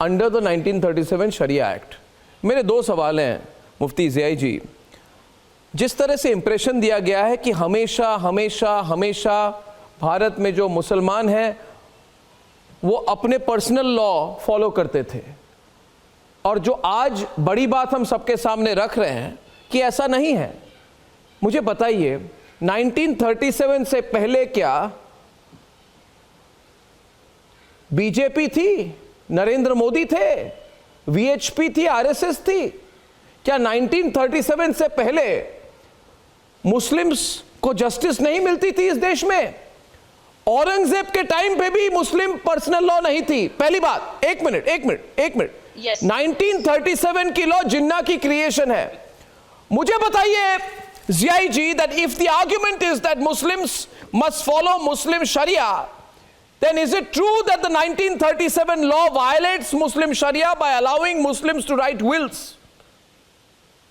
Under the 1937 sharia act. मेरे दो सवाल हैं मुफ्ती ज़ियाई जी। जिस तरह से इंप्रेशन दिया गया है कि हमेशा हमेशा हमेशा भारत में जो मुसलमान हैं वो अपने पर्सनल लॉ फॉलो करते थे, और जो आज बड़ी बात हम सबके सामने रख रहे हैं कि ऐसा नहीं है, मुझे बताइए 1937 से पहले क्या बीजेपी थी, नरेंद्र मोदी थे, वीएचपी थी, आरएसएस थी? क्या 1937 से पहले मुस्लिम्स को जस्टिस नहीं मिलती थी इस देश में? औरंगजेब के टाइम पे भी मुस्लिम पर्सनल लॉ नहीं थी। पहली बात, एक मिनट, Yes. 1937 की लॉ जिन्ना की क्रिएशन है। मुझे बताइए ज़ियाई जी, that if the argument is that Muslims must follow Muslim Sharia, then is it true that the 1937 law violates Muslim Sharia by allowing Muslims to write wills?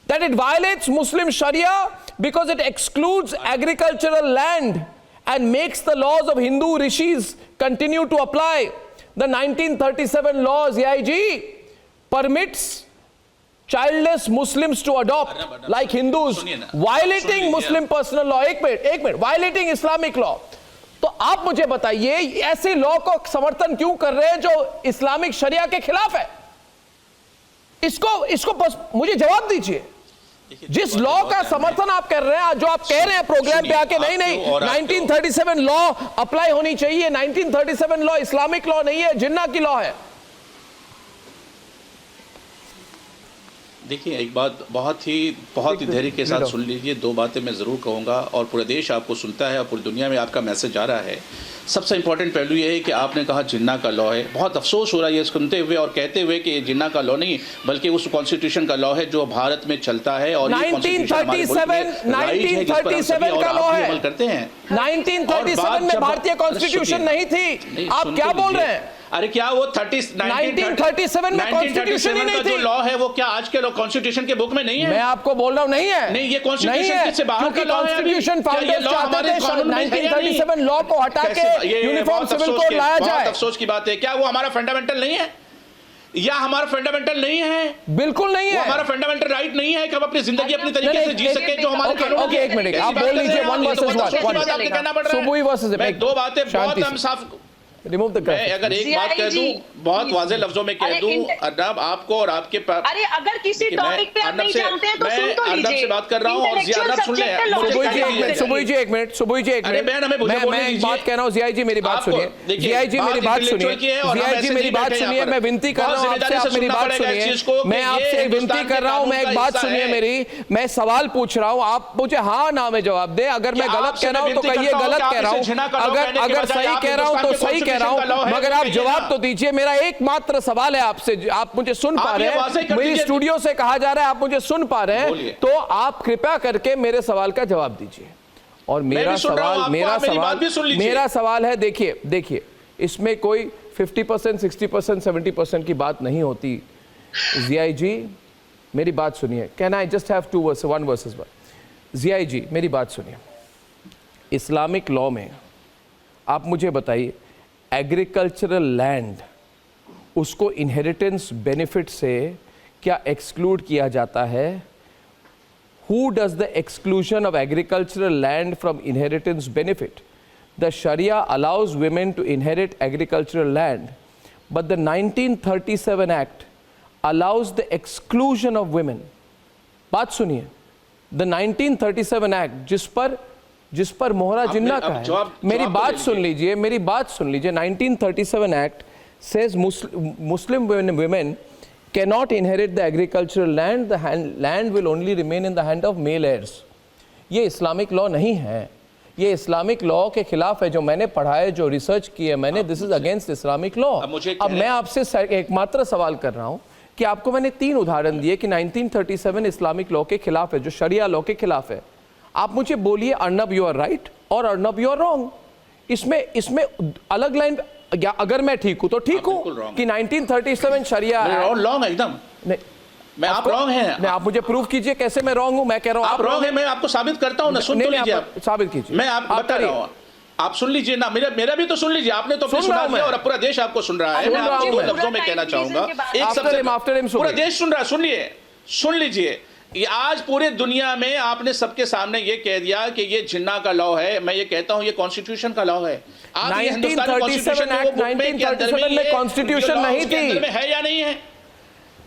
That it violates Muslim Sharia because it excludes agricultural land and makes the laws of Hindu rishis continue to apply? The 1937 law, Ziyai ji, permits childless Muslims to adopt like Hindus, violating Muslim personal law। एक minute, violating Islamic law। तो आप मुझे बताइए ऐसे law को समर्थन क्यों कर रहे हैं जो इस्लामिक शरिया के खिलाफ है? इसको बस मुझे जवाब दीजिए। जिस लॉ का समर्थन आप कर रहे हैं, जो आप कह रहे हैं प्रोग्राम पे आके, नहीं 1937 लॉ अप्लाई होनी चाहिए, 1937 लॉ इस्लामिक लॉ नहीं है, जिन्ना की लॉ है। देखिए, एक बात बहुत ही धैर्य के साथ सुन लीजिए। दो बातें मैं ज़रूर कहूँगा और पूरे देश आपको सुनता है और पूरी दुनिया में आपका मैसेज आ रहा है। सबसे इंपॉर्टेंट पहलू ये है कि आपने कहा जिन्ना का लॉ है। बहुत अफसोस हो रहा है ये सुनते हुए और कहते हुए कि जिन्ना का लॉ नहीं बल्कि उस कॉन्स्टिट्यूशन का लॉ है जो भारत में चलता है और 1937 का लॉ है, करते हैं। 1937 में भारतीय कॉन्स्टिट्यूशन नहीं थी। आप क्या बोल रहे हैं? अरे क्या वो 1937 में कॉन्स्टिट्यूशन ही नहीं थी? जो लॉ है वो क्या आज के कॉन्स्टिट्यूशन के बुक में नहीं है? मैं आपको बोल रहा हूं नहीं है। नहीं, ये कॉन्स्टिट्यूशन से बाहर का लॉ है। कॉन्स्टिट्यूशन फाउंडर्स चाहते थे 1937 लॉ को हटा के यूनिफॉर्म सिविल कोड लाया जाए। बहुत अफसोस की बात है। क्या वो हमारा फंडामेंटल नहीं है? या हमारा फंडामेंटल नहीं है? बिल्कुल नहीं है। हमारा फंडामेंटल राइट नहीं है कि हम अपनी जिंदगी अपनी तरीके से जी सके जो हमारे कानून। ओके, एक मिनट, आप बोल लीजिए वन वर्सेस वन। सुबुई वर्सेस मैं दो बातें बहुत हम साफ रिमूव द मैं अगर एक बात कह दूं, बहुत वाज़ेह लफ्जों में कह दूं, अर्नब आपको और आपके अरे अगर किसी टॉपिक पे आप नहीं जानते हैं तो सुन तो लीजिए। अर्नब से बात कर रहा हूं और ज़ियादा सुन ले। सुबुई जी एक मिनट। अरे बहन हमें मुझे बोलने दीजिए। मैं बात कह रहा हूं, ज़ियाई जी मेरी बात सुनिए। ज़ियाई जी मेरी बात सुनिए। ज़ियाई जी मेरी बात सुनिए। मैं विनती कर रहा हूं आपसे, आप मेरी बात सुनिए। मैं आपसे विनती कर रहा हूं, मैं एक बात सुनिए मेरी। मैं सवाल पूछ रहा हूं, आप मुझे हाँ ना में जवाब दे। अगर मैं गलत कह रहा हूं तो कहिए गलत कह रहा हूं, अगर सही कह रहा हूं तो सही कह रहा हूं, मगर आप जवाब तो दीजिए। मेरा एकमात्र सवाल है आपसे, आप मुझे सुन पा रहे हैं? मेरी स्टूडियो से कहा जा रहा है आप मुझे सुन पा रहे हैं, तो आप कृपया करके मेरे सवाल का जवाब दीजिए। और मेरा सवाल है, देखिए इसमें कोई 50%, 60%, 70% की बात नहीं होती। ज़ियाई जी मेरी बात सुनिए। Can I just have one versus one? Ziyai ji मेरी बात सुनिए। इस्लामिक लॉ में आप मुझे बताइए, एग्रीकल्चरल लैंड उसको इनहेरिटेंस बेनिफिट से क्या एक्सक्लूड किया जाता है? Who does the exclusion of agricultural land from inheritance benefit? The sharia allows women to inherit agricultural land, but the 1937 Act allows the exclusion of women। बात सुनिए, the 1937 Act जिस पर मोहरा जिन्ना का है, मेरी बात सुन लीजिए। 1937 Act says Muslim women cannot inherit the agricultural land, the land will only remain in the hand of male heirs। ये इस्लामिक लॉ नहीं है, ये इस्लामिक लॉ के खिलाफ है। जो मैंने पढ़ा है, जो रिसर्च की है मैंने, this is against Islamic law. अब मैं आपसे एकमात्र सवाल कर रहा हूं कि आपको मैंने 3 उदाहरण दिए कि 1937 इस्लामिक लॉ के खिलाफ है, जो शरिया लॉ के खिलाफ है। आप मुझे बोलिए अर्नब यू आर राइट और अर्नब यू आर रॉन्ग। इसमें अलग लाइन, अगर मैं ठीक हूं तो ठीक हूं कि 1937 शरिया रॉन्ग है एकदम। नहीं, मैं आप रॉन्ग हैं। आप मुझे प्रूफ कीजिए कैसे मैं रॉन्ग हूं। मैं कह रहा हूं आप रॉन्ग हैं, मैं आपको साबित करता हूं ना। सुन तो लीजिए, आप साबित कीजिए। मैं आप बता रहा हूं, आप सुन लीजिए ना, मेरा भी तो सुन लीजिए। आपने तो अपनी सुन रहा सुना हूं दिया मैं। और पूरा देश आपको सुन रहा है। सुन मैं रहा आपको हूं दो मैं। लफ्जों में कहना चाहूंगा, एक After सबसे him, after him, पूरा सुनिए। देश सुन रहा है। सुनिए, सुन लीजिए। ये आज पूरे दुनिया में आपने सबके सामने ये कह दिया कि ये जिन्ना का लॉ है। मैं ये कहता हूं ये कॉन्स्टिट्यूशन का लॉ है। आप ये हिंदुस्तानी 1937 कॉन्स्टिट्यूशन में वो Act, बुक के अंदर में 1937 में ये कॉन्स्टिट्यूशन law नहीं उसके थी। अंदर में है या नहीं है?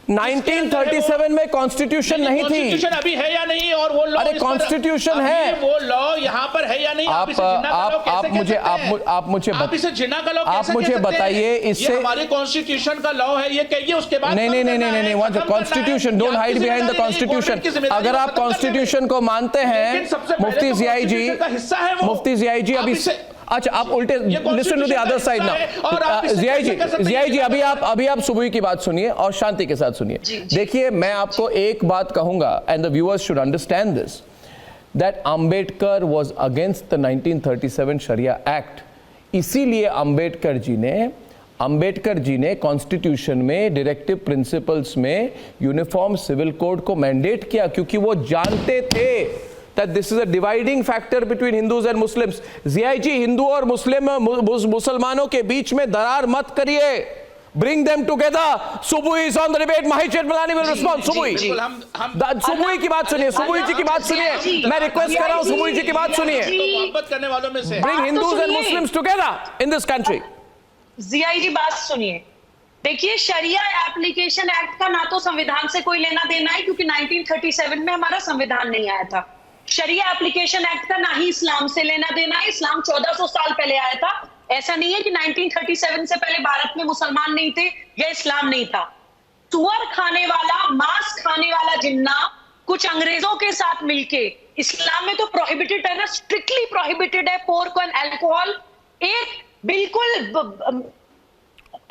1937 में कॉन्स्टिट्यूशन नहीं थी। कॉन्स्टिट्यूशन अभी है या नहीं? और वो लॉ, अरे कॉन्स्टिट्यूशन है, वो लॉ यहाँ पर है या नहीं? आप इसे जिन्ना का लॉ कैसे कह सकते हैं? आप मुझे आप इसे जिन्ना का लॉ आप कैसे मुझे कह सकते हैं? बताइए ये इससे। हमारे कॉन्स्टिट्यूशन का लॉ है, ये कहिए उसके बाद नहीं, one constitution, don't hide behind the constitution. अगर आप कॉन्स्टिट्यूशन को मानते हैं, मुफ्ती जियाई जी, मुफ्ती जियाई जी अभी, अच्छा आप उल्टे, listen to the other side now. Ziyai ji अभी आप सुबह की बात सुनिए और शांति के साथ सुनिए। देखिए मैं आपको एक बात कहूंगा, and the viewers should understand this, that Ambedkar was against the 1937 sharia act. इसीलिए अंबेडकर जी ने कॉन्स्टिट्यूशन में डायरेक्टिव प्रिंसिपल्स में यूनिफॉर्म सिविल कोड को मैंडेट किया, क्योंकि वो जानते थे that this is a dividing factor between Hindus and Muslims. जियाई जी, हिंदू और मुसलमानों के बीच में दरार मत करिए, bring them together. Subui is on the debate. Mahir Jetmalani will respond. Subui, सुबुई की बात सुनिए, सुबुई जी की बात सुनिए। मैं रिक्वेस्ट कर रहा हूं, सुबुई जी की बात सुनिए। मोहब्बत करने वालों में से Bring Hindus and Muslims together in this country. जियाई जी बात सुनिए। देखिए, शरिया एप्लीकेशन एक्ट का ना तो संविधान से कोई लेना देना है, क्योंकि 1937 में हमारा संविधान नहीं आया था। शरिया एप्लीकेशन एक्ट का ना ही इस्लाम से लेना देना है। इस्लाम 1400 साल पहले आया था। ऐसा नहीं है कि 1937 से पहले भारत में मुसलमान नहीं थे या इस्लाम नहीं था। सुअर खाने वाला, मांस खाने वाला जिन्ना कुछ अंग्रेजों के साथ मिलके, इस्लाम में तो प्रोहिबिटेड है ना, स्ट्रिक्टली प्रोहिबिटेड है पोर्क एंड अल्कोहल। एक बिल्कुल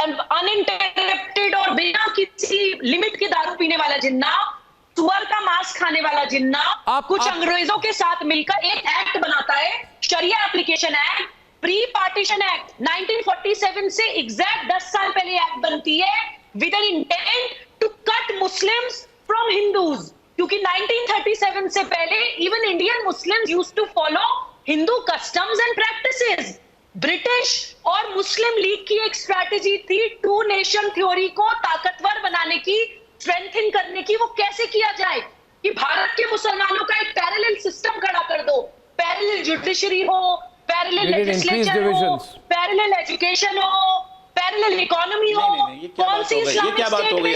अनइंटरप्टेड और बिना किसी लिमिट के दारू पीने वाला जिन्ना, सुअर का मांस खाने वाला जिन्ना कुछ अंग्रेजों के साथ मिलकर एक एक्ट बनाता है, sharia application act. Pre partition act 1947 से एग्जैक्ट 10 साल पहले एक्ट बनती है, with an intent to cut Muslims from Hindus. क्योंकि 1937 से पहले even Indian Muslims used to follow Hindu customs and practices. British और मुस्लिम लीग की एक स्ट्रैटेजी थी टू नेशन थ्योरी को ताकतवर बनाने की, स्ट्रेंथन करने की। वो कैसे किया जाए कि भारत के मुसलमानों का एक पैरेलल सिस्टम खड़ा कर दो, पैरेलल जुडिशरी हो, पैरेलल लेजिस्लेचर हो, पैरेलल एजुकेशन हो, पैरेलल इकोनॉमी हो। कौन सी इस्लामिक क्या बात हो गई?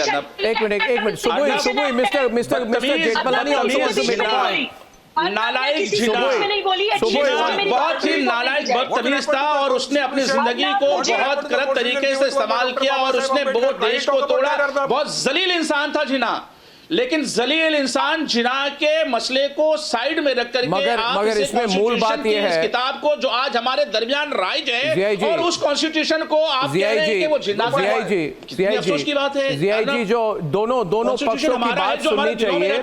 एक मिनट, सुबुई मिस्टर जेठमलानी also नालायक जिन्ना बहुत ही नालायक बदतमीज था और उसने अपनी जिंदगी को बहुत गलत तरीके से इस्तेमाल किया और उसने बहुत देश को तोड़ा। बहुत जलील इंसान था जिन्ना, लेकिन जलील इंसान जिन्ना के मसले को साइड में रख करके मगर इसमें मूल बात यह है, इस किताब को जो आज हमारे दरमियान राइज है और उस कॉन्स्टिट्यूशन को आप कह रहे हैं कि वो जिन्ना का अफसोस की बात है। जियाई जी, जो दोनों पक्षों की बात सुननी चाहिए।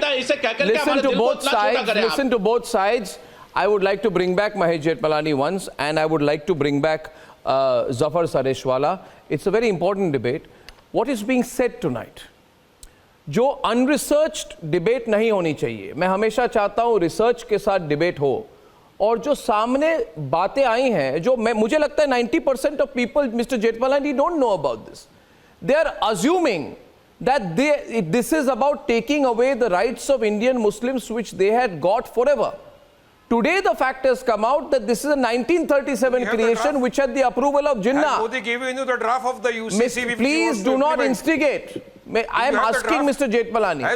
Listen to both sides. I would like to bring back Mahir Jetmalani once, and I would like to bring back Zafar Sareshwala. It's a very important debate. What is being said tonight? जो अनरिसर्च्ड debate नहीं होनी चाहिए। मैं हमेशा चाहता हूं research के साथ डिबेट हो, और जो सामने बातें आई हैं, जो मुझे लगता है 90% of people, mister Jethmalani, don't know about this. They are assuming that this is about taking away the rights of Indian Muslims which they had got forever. Today the fact has come out that this is a 1937 creation which had the approval of Jinnah. Has Modi given you the draft of the UCC? Please do not instigate. I am asking Mr. Jetmalani.